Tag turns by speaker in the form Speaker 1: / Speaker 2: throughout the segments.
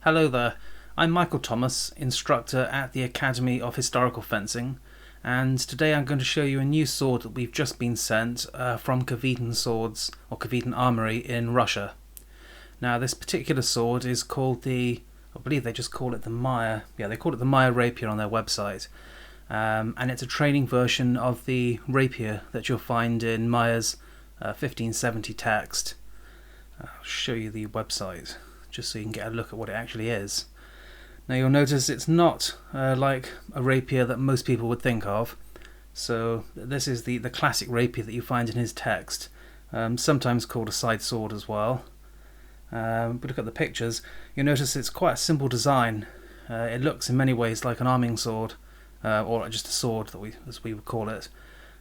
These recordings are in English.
Speaker 1: Hello there, I'm Michael Thomas, instructor at the Academy of Historical Fencing, and today I'm going to show you a new sword that we've just been sent from Kvetun Swords, or Kvetun Armoury in Russia. Now this particular sword is called I believe they just call it the Meyer, they call it the Meyer Rapier on their website, and it's a training version of the rapier that you'll find in Meyer's 1570 text. I'll show you the website just so you can get a look at what it actually is. Now you'll notice it's not like a rapier that most people would think of. So this is the classic rapier that you find in his text, sometimes called a side sword as well. But look at the pictures, you'll notice it's quite a simple design. It looks in many ways like an arming sword, or just a sword as we would call it,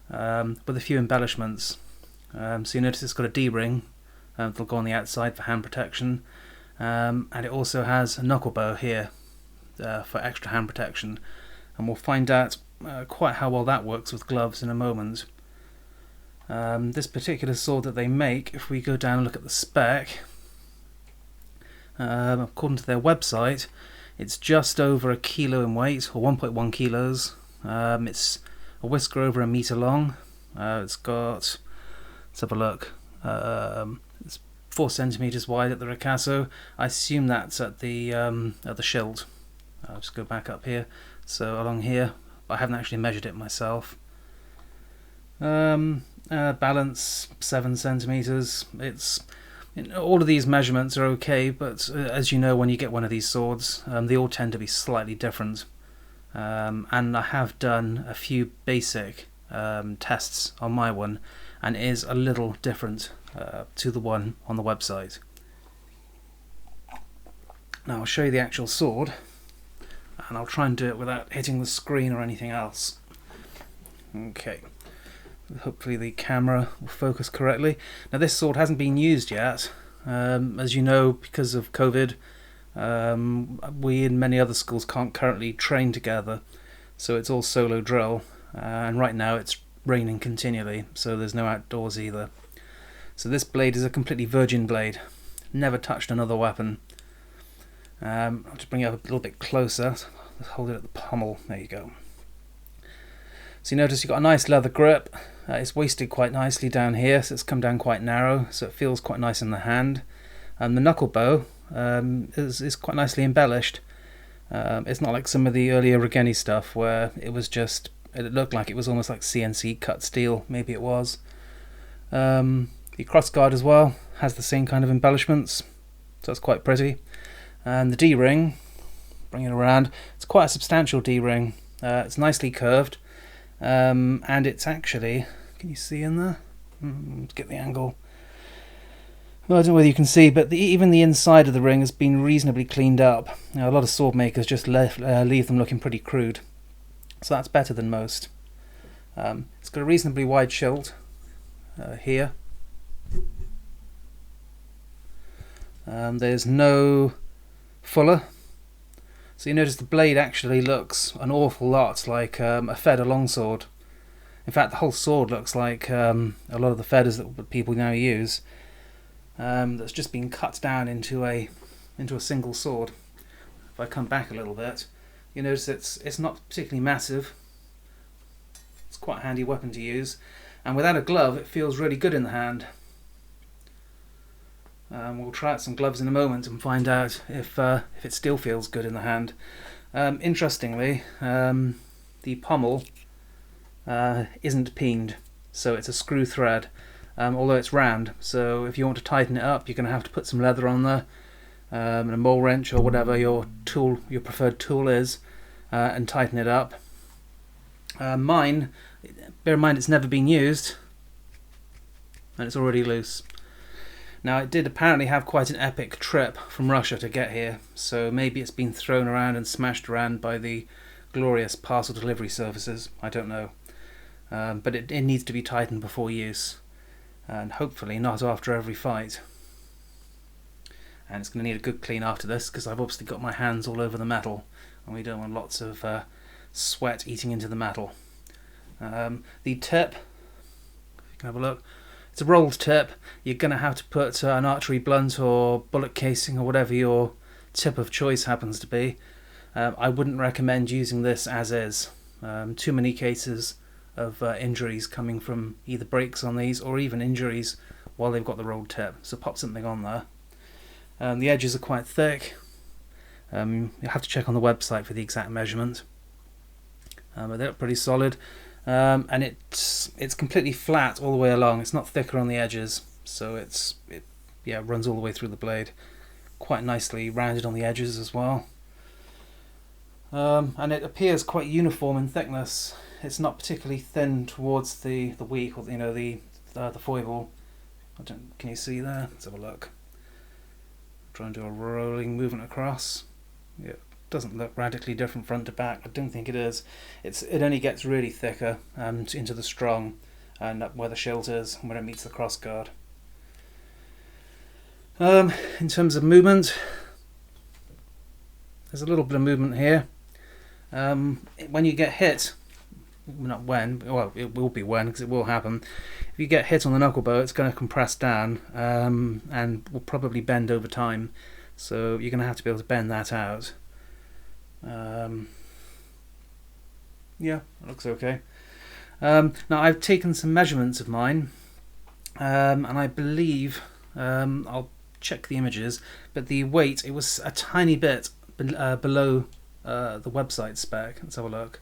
Speaker 1: with a few embellishments. So you notice it's got a D-ring that'll go on the outside for hand protection, and it also has a knuckle bow here for extra hand protection, and we'll find out quite how well that works with gloves in a moment. This particular sword that they make, if we go down and look at the spec, according to their website, it's just over 1 kilo in weight, or 1.1 kilos. It's a whisker over 1 meter long. It's got, let's have a look, it's 4 centimeters wide at the ricasso. I assume that's at the shield. I'll just go back up here. So along here, I haven't actually measured it myself. Balance 7 centimeters. All of these measurements are okay, but as you know, when you get one of these swords, they all tend to be slightly different. And I have done a few basic tests on my one, and it is a little different to the one on the website. Now I'll show you the actual sword, and I'll try and do it without hitting the screen or anything else. Okay, hopefully the camera will focus correctly. Now this sword hasn't been used yet. As you know, because of COVID, we in many other schools can't currently train together, so it's all solo drill, and right now it's raining continually, so there's no outdoors either. So this blade is a completely virgin blade, never touched another weapon. I'll just bring it up a little bit closer. Let's hold it at the pommel. There you go. So you notice you've got a nice leather grip. It's waisted quite nicely down here, so it's come down quite narrow, so it feels quite nice in the hand. And the knuckle bow is quite nicely embellished. It's not like some of the earlier Regeni stuff where it looked like it was almost like CNC cut steel. Maybe it was. The Crossguard as well has the same kind of embellishments, so it's quite pretty. And the D-ring, bring it around, it's quite a substantial D-ring. It's nicely curved, and it's actually, can you see in there? Let's get the angle. Well, I don't know whether you can see, but even the inside of the ring has been reasonably cleaned up. A lot of sword makers just leave them looking pretty crude, so that's better than most. It's got a reasonably wide shield here. There's no fuller, so you notice the blade actually looks an awful lot like a feather longsword. In fact, the whole sword looks like a lot of the feathers that people now use. That's just been cut down into a single sword. If I come back a little bit, you notice it's not particularly massive. It's quite a handy weapon to use, and without a glove, it feels really good in the hand. We'll try out some gloves in a moment and find out if it still feels good in the hand. Interestingly, the pommel isn't peened, so it's a screw thread, although it's round. So if you want to tighten it up, you're going to have to put some leather on there, and a mole wrench or whatever your preferred tool is, and tighten it up. Mine, bear in mind, it's never been used, and it's already loose. Now it did apparently have quite an epic trip from Russia to get here, so maybe it's been thrown around and smashed around by the glorious parcel delivery services, I don't know. But it needs to be tightened before use, and hopefully not after every fight. And it's going to need a good clean after this, because I've obviously got my hands all over the metal, and we don't want lots of sweat eating into the metal. The tip, if you can have a look, it's a rolled tip. You're going to have to put an archery blunt or bullet casing or whatever you're tip of choice happens to be. I wouldn't recommend using this as is. Too many cases of injuries coming from either breaks on these or even injuries while they've got the rolled tip. So pop something on there. The edges are quite thick. You'll have to check on the website for the exact measurement. But they're pretty solid. And it's completely flat all the way along. It's not thicker on the edges, so it runs all the way through the blade. Quite nicely rounded on the edges as well. And it appears quite uniform in thickness. It's not particularly thin towards the weak, or the foible. Can you see there? Let's have a look. Try and do a rolling movement across. Yeah, it doesn't look radically different front to back. I don't think it is. It only gets really thicker into the strong and up where the shield is when it meets the crossguard. In terms of movement, there's a little bit of movement here. When you get hit, not when, well, it will be when, because it will happen. If you get hit on the knuckle bow, it's going to compress down and will probably bend over time. So you're going to have to be able to bend that out. Yeah, it looks okay. Now I've taken some measurements of mine, and I believe I'll check the images, but the weight, it was a tiny bit below the website spec. Let's have a look.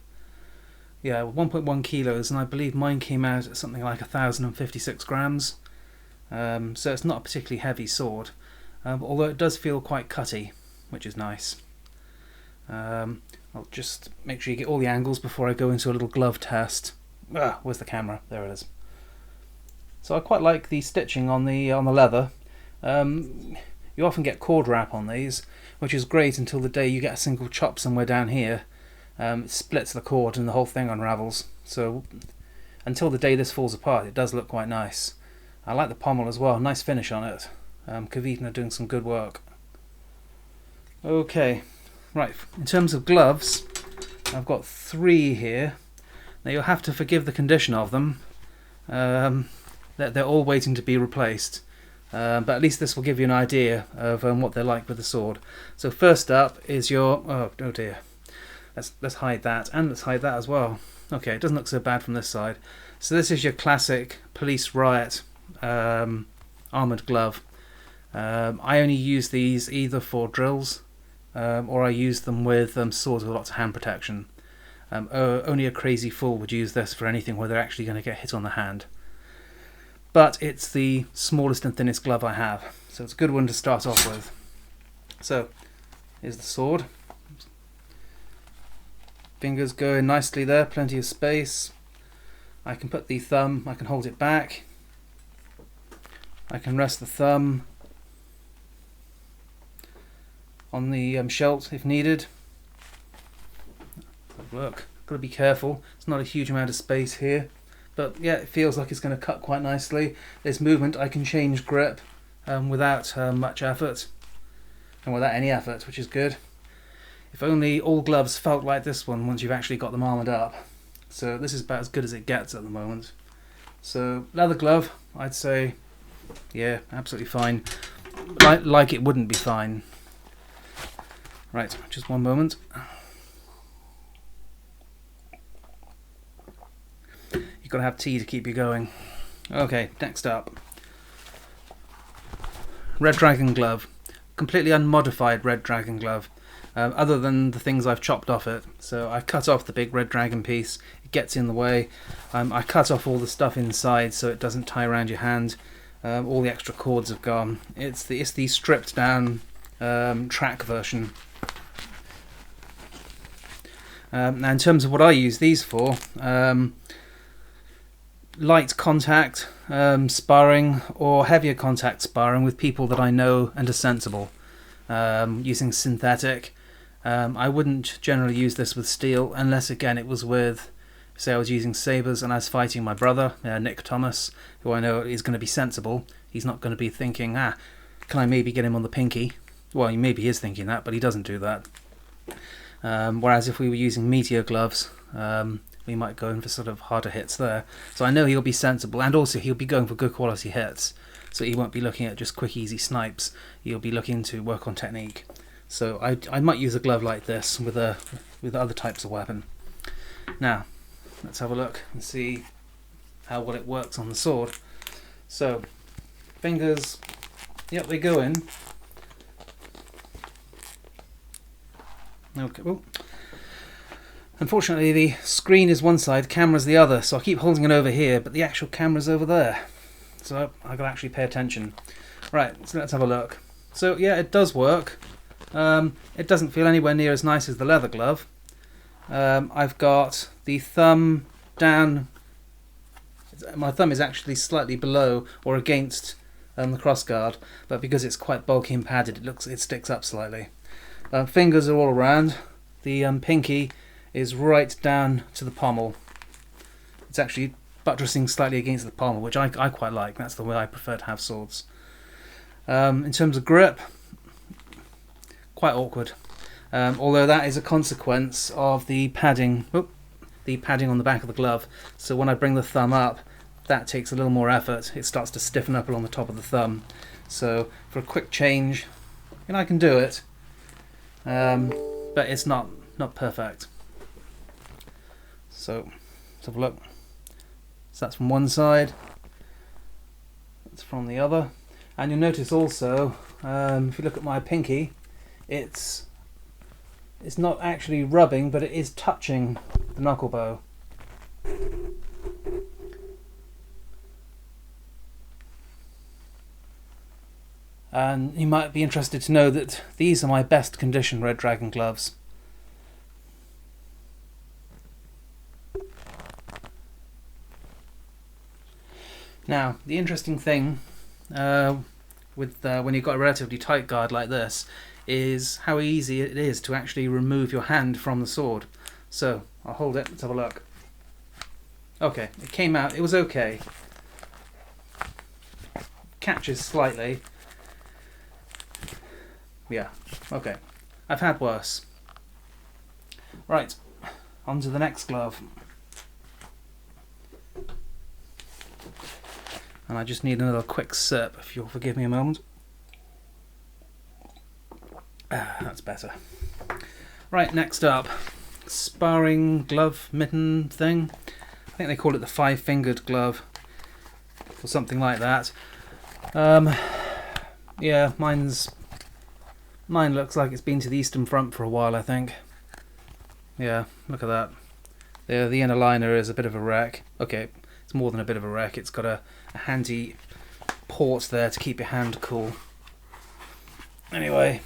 Speaker 1: Yeah, 1.1 kilos, and I believe mine came out at something like 1,056 grams. So it's not a particularly heavy sword, although it does feel quite cutty, which is nice. I'll just make sure you get all the angles before I go into a little glove test. Where's the camera? There it is. So I quite like the stitching on the leather. You often get cord wrap on these, which is great until the day you get a single chop somewhere down here. It splits the cord and the whole thing unravels. So until the day this falls apart, it does look quite nice. I like the pommel as well. Nice finish on it. Kvetun are doing some good work. Okay, right. In terms of gloves, I've got 3 here. Now you'll have to forgive the condition of them. They're all waiting to be replaced. But at least this will give you an idea of what they're like with the sword. So first up is your... oh dear. Let's hide that, and let's hide that as well. Okay, it doesn't look so bad from this side. So this is your classic police riot armoured glove. I only use these either for drills or I use them with swords with lots of hand protection. Only a crazy fool would use this for anything where they're actually going to get hit on the hand. But it's the smallest and thinnest glove I have, so it's a good one to start off with. So here's the sword. Fingers go in nicely there, plenty of space. I can put the thumb, I can hold it back. I can rest the thumb on the shelf if needed. Look, got to be careful. It's not a huge amount of space here, but yeah, it feels like it's going to cut quite nicely. There's movement. I can change grip without much effort, and without any effort, which is good. If only all gloves felt like this one once you've actually got them armoured up. So this is about as good as it gets at the moment. So leather glove, I'd say, yeah, absolutely fine. Like it wouldn't be fine. Right, just one moment. You've got to have tea to keep you going. Okay, next up. Red Dragon glove. Completely unmodified Red Dragon glove. Other than the things I've chopped off it. So I cut off the big red dragon piece, it gets in the way. I cut off all the stuff inside so it doesn't tie around your hand. All the extra cords have gone. It's the stripped down track version. Now in terms of what I use these for, light contact sparring or heavier contact sparring with people that I know and are sensible. Using synthetic. I wouldn't generally use this with steel unless again it was with, say I was using sabres and I was fighting my brother, Nick Thomas, who I know is going to be sensible. He's not going to be thinking, can I maybe get him on the pinky? Well, he maybe is thinking that, but he doesn't do that. Whereas if we were using meteor gloves, we might go in for sort of harder hits there. So I know he'll be sensible, and also he'll be going for good quality hits. So he won't be looking at just quick easy snipes, he'll be looking to work on technique. So I might use a glove like this with other types of weapon. Now, let's have a look and see how well it works on the sword. So, fingers, yep, they go in. Okay. Ooh. Unfortunately, the screen is one side, camera's the other, so I keep holding it over here, but the actual camera's over there. So I've got to actually pay attention. Right, so let's have a look. So yeah, it does work. It doesn't feel anywhere near as nice as the leather glove. I've got the thumb down. My thumb is actually slightly below or against the crossguard, but because it's quite bulky and padded, it sticks up slightly. Fingers are all around. The pinky is right down to the pommel. It's actually buttressing slightly against the pommel, which I quite like. That's the way I prefer to have swords. In terms of grip, quite awkward. Although that is a consequence of the padding on the back of the glove. So when I bring the thumb up, that takes a little more effort. It starts to stiffen up along the top of the thumb. So for a quick change, I can do it, but it's not perfect. So let's have a look. So that's from one side, that's from the other, and you'll notice also, if you look at my pinky, it's not actually rubbing, but it is touching the knuckle bow. And you might be interested to know that these are my best condition Red Dragon gloves. Now, the interesting thing when you've got a relatively tight guard like this is how easy it is to actually remove your hand from the sword. So, I'll hold it, let's have a look. Okay, it came out, it was okay. Catches slightly. Yeah, okay. I've had worse. Right, on to the next glove. And I just need another quick sip, if you'll forgive me a moment. That's better. Right, next up, Sparring Glove mitten thing. I think they call it the 5-fingered glove, or something like that. Yeah, mine looks like it's been to the Eastern Front for a while, I think. Yeah, look at that. The inner liner is a bit of a wreck. Okay, it's more than a bit of a wreck. It's got a handy port there to keep your hand cool. Anyway,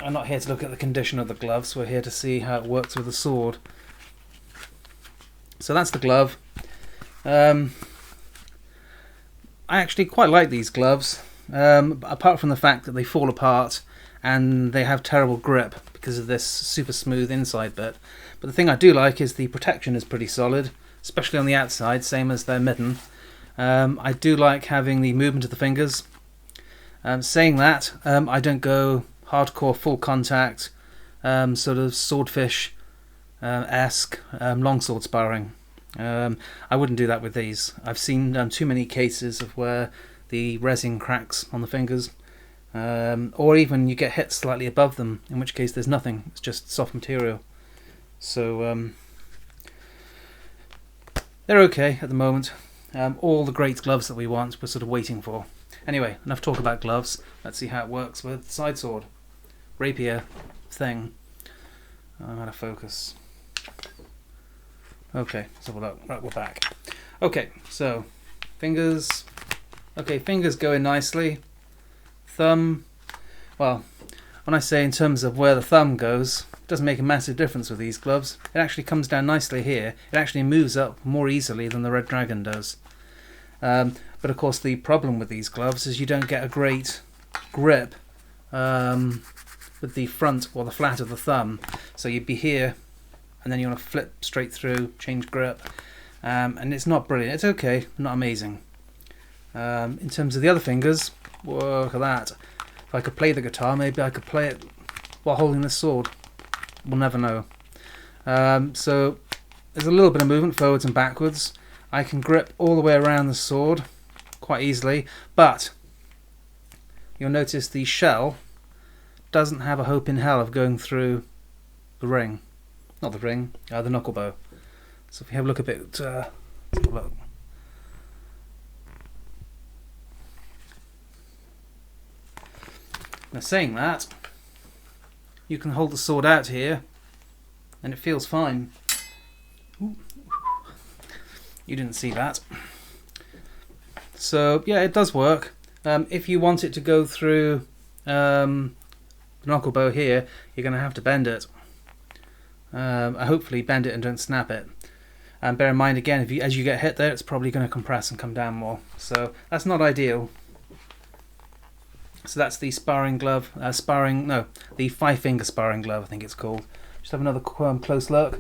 Speaker 1: I'm not here to look at the condition of the gloves. We're here to see how it works with the sword. So that's the glove. I actually quite like these gloves, apart from the fact that they fall apart and they have terrible grip because of this super smooth inside bit. But the thing I do like is the protection is pretty solid, especially on the outside, same as their mitten. I do like having the movement of the fingers. Saying that, I don't go hardcore full contact, sort of swordfish-esque longsword sparring. I wouldn't do that with these. I've seen too many cases of where the resin cracks on the fingers, or even you get hit slightly above them, in which case there's nothing, it's just soft material. So they're okay at the moment. All the great gloves that we want we're sort of waiting for. Anyway, enough talk about gloves. Let's see how it works with side sword. Rapier thing. I'm out of focus. Okay, let's have a look. Right, we're back. Okay, so fingers. Okay, fingers go in nicely. Thumb. Well, when I say in terms of where the thumb goes, it doesn't make a massive difference with these gloves. It actually comes down nicely here. It actually moves up more easily than the Red Dragon does. But of course the problem with these gloves is you don't get a great grip with the front or the flat of the thumb. So you'd be here and then you want to flip straight through, change grip, and it's not brilliant. It's okay, not amazing. In terms of the other fingers, whoa, look at that. If I could play the guitar, maybe I could play it while holding this sword. We'll never know. So there's a little bit of movement forwards and backwards. I can grip all the way around the sword quite easily, but you'll notice the shell doesn't have a hope in hell of going through the ring. Not the ring, the knuckle bow. So if you have a look a bit, let's have a look. Now saying that, you can hold the sword out here and it feels fine. Ooh. You didn't see that. So yeah, it does work. If you want it to go through the knuckle bow here, you're going to have to bend it. Hopefully bend it and don't snap it. And bear in mind again, as you get hit there, it's probably going to compress and come down more. So that's not ideal. So that's the sparring glove, the 5-finger sparring glove, I think it's called. Just have another close look.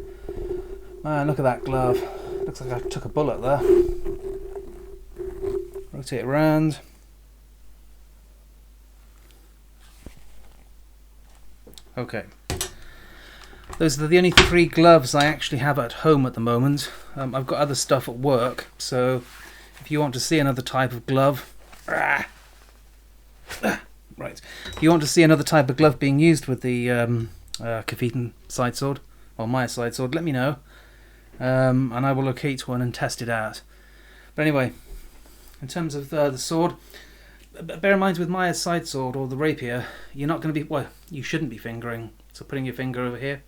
Speaker 1: Man, look at that glove. Looks like I took a bullet there. Rotate it around. Okay. Those are the only 3 gloves I actually have at home at the moment. I've got other stuff at work, so if you want to see another type of glove... Right. If you want to see another type of glove being used with the Kvetun side sword, or Meyer side sword, let me know. And I will locate one and test it out. But anyway, in terms of the sword, bear in mind with Meyer's side sword or the rapier, you're not going to be, well, you shouldn't be fingering. So putting your finger over here,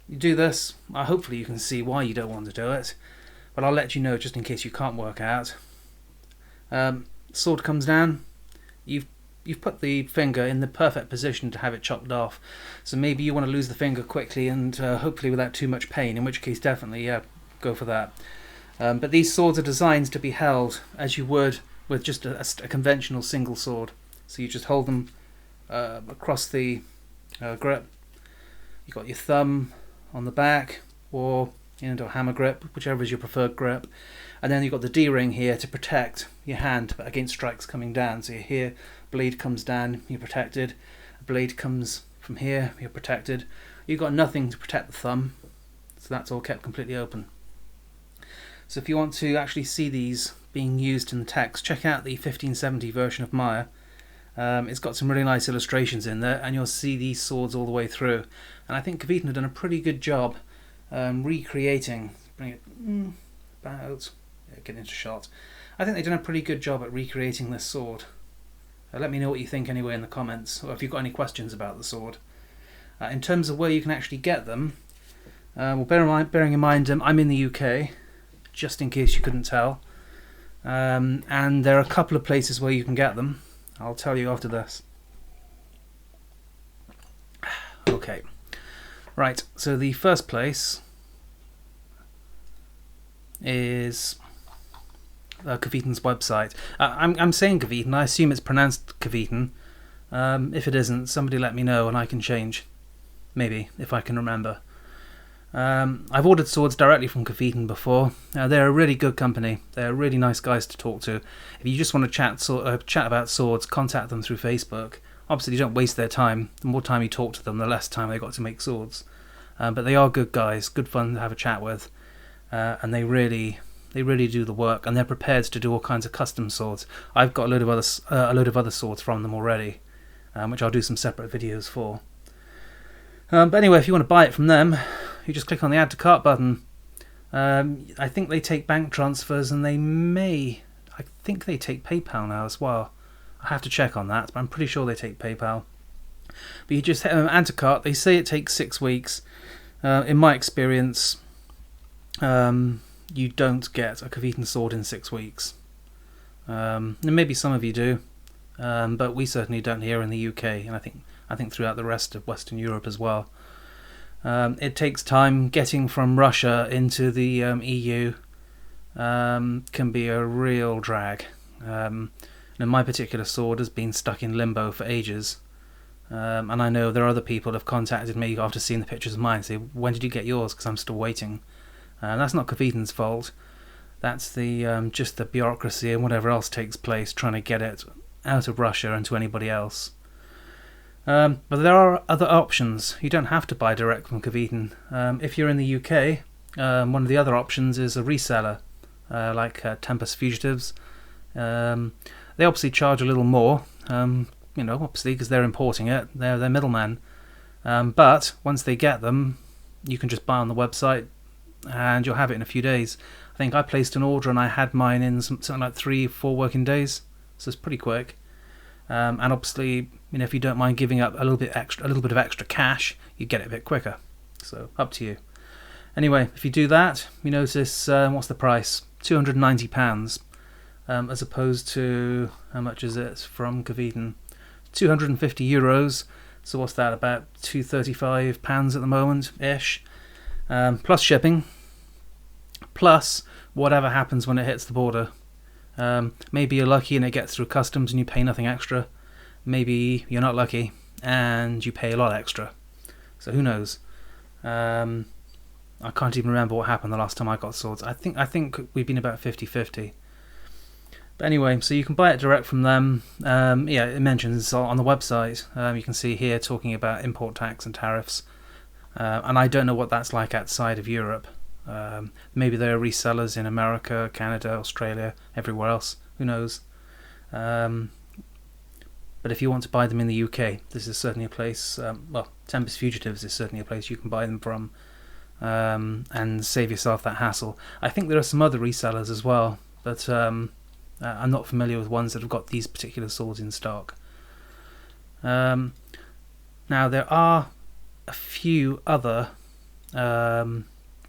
Speaker 1: you do this. Hopefully you can see why you don't want to do it, but I'll let you know just in case you can't work out. Sword comes down. You've put the finger in the perfect position to have it chopped off. So maybe you want to lose the finger quickly and hopefully without too much pain, in which case definitely go for that. But these swords are designed to be held as you would with just a conventional single sword. So you just hold them across the grip. You've got your thumb on the back, or into a hammer grip, whichever is your preferred grip. And then you've got the D-ring here to protect your hand against strikes coming down. So here, blade comes down, you're protected. A blade comes from here, you're protected. You've got nothing to protect the thumb, so that's all kept completely open. So if you want to actually see these being used in the text, check out the 1570 version of Meyer. It's got some really nice illustrations in there, and you'll see these swords all the way through. And I think Kvetun have done a pretty good job recreating. Bring it about. Get into shot. I think they've done a pretty good job at recreating this sword. Let me know what you think anyway in the comments, or if you've got any questions about the sword. In terms of where you can actually get them, well, bearing in mind I'm in the UK, just in case you couldn't tell, and there are a couple of places where you can get them. I'll tell you after this. Okay, right, so the first place is Kvetun's website. I'm saying Kvetun, I assume it's pronounced Kvetun. If it isn't, somebody let me know and I can change. Maybe, if I can remember. I've ordered swords directly from Kvetun before. They're a really good company. They're really nice guys to talk to. If you just want to chat about swords, contact them through Facebook. Obviously, you don't waste their time. The more time you talk to them, the less time they've got to make swords. But they are good guys, good fun to have a chat with. And they really do the work, and they're prepared to do all kinds of custom swords. I've got a load of other swords from them already, which I'll do some separate videos for. But anyway, if you want to buy it from them, you just click on the Add to Cart button. I think they take bank transfers, and I think they take PayPal now as well. I have to check on that, but I'm pretty sure they take PayPal. But you just hit Add to Cart. They say it takes 6 weeks. In my experience, you don't get a Kvetun sword in 6 weeks. And maybe some of you do, but we certainly don't here in the UK, and I think throughout the rest of Western Europe as well. It takes time. Getting from Russia into the EU can be a real drag. And my particular sword has been stuck in limbo for ages. And I know there are other people who have contacted me after seeing the pictures of mine and say, when did you get yours? Because I'm still waiting. That's not Kvetun's fault. That's just the bureaucracy and whatever else takes place trying to get it out of Russia and to anybody else. But there are other options. You don't have to buy direct from Kvetun. If you're in the UK, one of the other options is a reseller, like Tempest Fugitives. They obviously charge a little more, you know, obviously because they're importing it, they're middlemen. But once they get them, you can just buy on the website and you'll have it in a few days. I think I placed an order and I had mine in something like 3-4 working days, so it's pretty quick. And obviously, you know, if you don't mind giving up a little bit of extra cash, you get it a bit quicker. So up to you. Anyway, if you do that, you notice what's the price? £290, as opposed to, how much is it from Kvetun? €250. So what's that? About £235 at the moment ish, plus shipping, plus whatever happens when it hits the border. Maybe you're lucky and it gets through customs and you pay nothing extra. Maybe you're not lucky and you pay a lot extra. So who knows? I can't even remember what happened the last time I got swords. I think we've been about 50-50. But anyway, so you can buy it direct from them. Yeah, it mentions on the website. You can see here talking about import tax and tariffs. And I don't know what that's like outside of Europe. Maybe there are resellers in America, Canada, Australia, everywhere else. Who knows? But if you want to buy them in the UK, this is certainly a place. Well, Tempest Fugitives is certainly a place you can buy them from, and save yourself that hassle. I think there are some other resellers as well, but I'm not familiar with ones that have got these particular swords in stock. Now there are a few other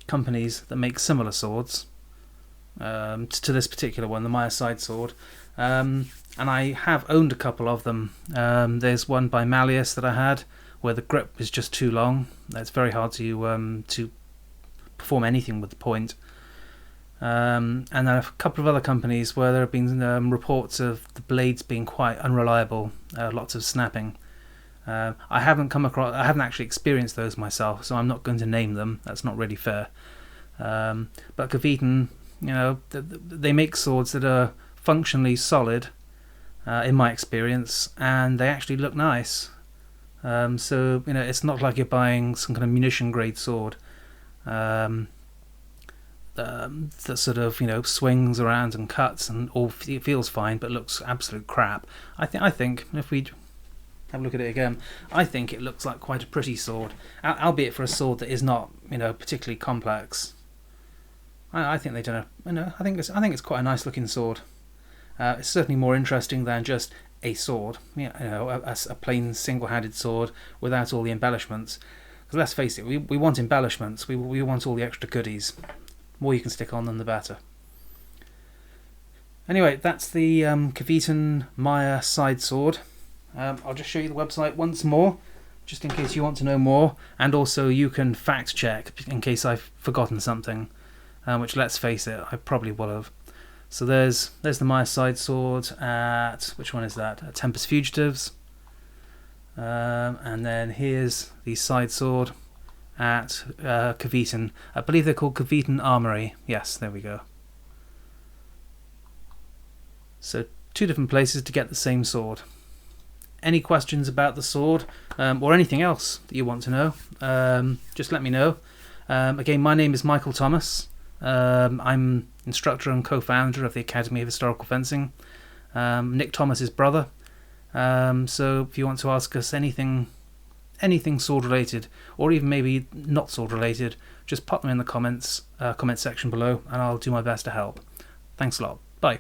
Speaker 1: companies that make similar swords to this particular one, the Meyer sidesword, and I have owned a couple of them. There's one by Malleus that I had where the grip is just too long. It's very hard to perform anything with the point. And there are a couple of other companies where there have been reports of the blades being quite unreliable, lots of snapping. I haven't actually experienced those myself, so I'm not going to name them. That's not really fair. But Kvetun, you know, they make swords that are functionally solid, in my experience, and they actually look nice. So you know, it's not like you're buying some kind of munition grade sword that sort of, you know, swings around and cuts and all feels fine but looks absolute crap. I think if we have a look at it again, I think it looks like quite a pretty sword, albeit for a sword that is not, you know, particularly complex. I think they've done I think it's quite a nice looking sword. It's certainly more interesting than just a sword, you know, a plain single-handed sword without all the embellishments. Because let's face it, we want embellishments. We want all the extra goodies. The more you can stick on them, the better. Anyway, that's the Kvetun Meyer sidesword. I'll just show you the website once more, just in case you want to know more, and also you can fact check in case I've forgotten something, which, let's face it, I probably will have. So there's the Meyer sidesword at, which one is that? At Tempest Fugitives. And then here's the sidesword at Kvetun. I believe they're called Kvetun Armoury. Yes, there we go. So 2 different places to get the same sword. Any questions about the sword, or anything else that you want to know, just let me know. Again, my name is Michael Thomas. I'm instructor and co-founder of the Academy of Historical Fencing. Nick Thomas's brother. So if you want to ask us anything sword related, or even maybe not sword related, just pop them in the comment section below, and I'll do my best to help. Thanks a lot. Bye.